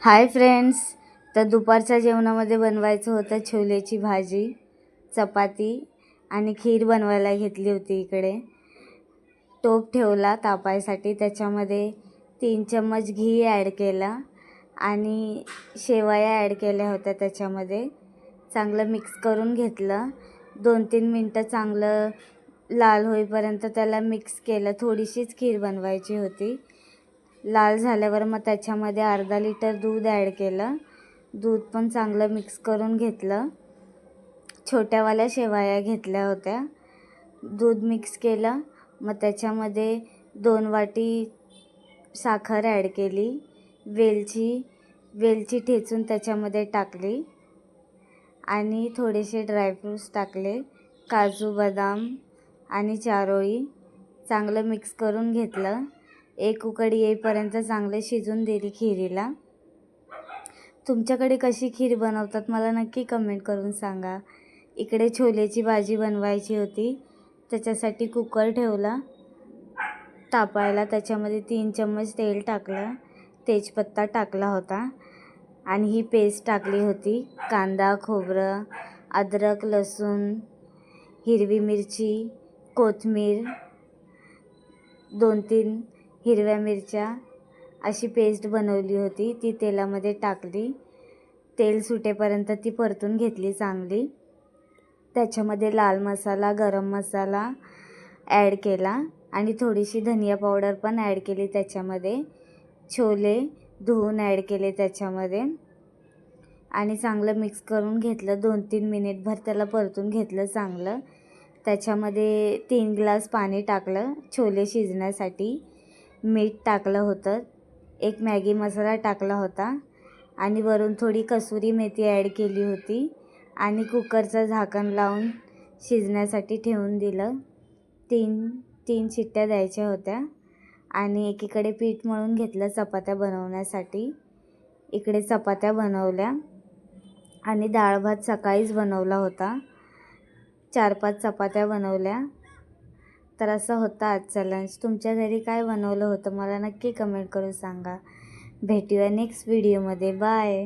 Hi friends, तर दुपारच्या जेवणामध्ये बनवायचं होतं छोलेची भाजी, चपाती आणि खीर बनवायला घेतली होती. इकडे टोप ठेवला तापायसाठी, त्याच्यामध्ये 3 चम्मच घी ॲड केला आणि शेवया ॲड केल्या होत्या. त्याच्यामध्ये चांगलं मिक्स करून घेतलं. 2-3 मिनटं चांगलं लाल होईपर्यंत त्याला मिक्स केलं. थोडीशीच खीर बनवायची होती. लाल झाल्यावर मग त्याच्यामध्ये अर्धा लिटर दूध ॲड केलं. दूध पण चांगलं मिक्स करून घेतलं. छोट्यावाल्या शेवया घेतल्या होत्या. दूध मिक्स केलं. मग त्याच्यामध्ये 2 वाटी साखर ॲड केली. वेलची ठेचून त्याच्यामध्ये टाकली आणि थोडेसे ड्रायफ्रूट्स टाकले, काजू, बदाम आणि चारोळी. चांगलं मिक्स करून घेतलं. एक उकडी येईपर्यंत चांगले शिजून दिली खिरीला. तुमच्याकडे कशी खीर बनवतात मला नक्की कमेंट करून सांगा. इकडे छोलेची भाजी बनवायची होती, त्याच्यासाठी कुकर ठेवला तापायला. त्याच्यामध्ये 3 चम्मच तेल टाकलं, तेजपत्ता टाकला होता आणि ही पेस्ट टाकली होती. कांदा, खोबरं, अद्रक, लसूण, हिरवी मिरची, कोथिंबीर, 2-3 हिरव्या मिरच्या अशी पेस्ट बनवली होती. ती तेलामध्ये टाकली. तेल सुटेपर्यंत ती परतून घेतली चांगली. त्याच्यामध्ये लाल मसाला, गरम मसाला ॲड केला आणि थोडीशी धनिया पावडर पण ॲड केली त्याच्यामध्ये. छोले धुवून ॲड केले त्याच्यामध्ये आणि चांगलं मिक्स करून घेतलं. 2-3 मिनिटभर त्याला परतून घेतलं चांगलं. त्याच्यामध्ये 3 ग्लास पाणी टाकलं छोले शिजण्यासाठी. मीठ टाकलं होतं. एक मॅगी मसाला टाकला होता आणि वरून थोडी कसुरी मेथी ॲड केली होती आणि कुकरचं झाकण लावून शिजण्यासाठी ठेवून दिलं. 3 शिट्ट्या द्यायच्या होत्या आणि एकीकडे पीठ मळून घेतलं चपात्या बनवण्यासाठी. इकडे चपात्या बनवल्या आणि डाळ भात सकाळीच बनवला होता. 4-5 चपात्या बनवल्या. तर असं होतं आजचा लंच. तुमच्या घरी काय बनवलं होतं मला नक्की कमेंट करून सांगा. भेटूया नेक्स्ट व्हिडिओमध्ये. बाय.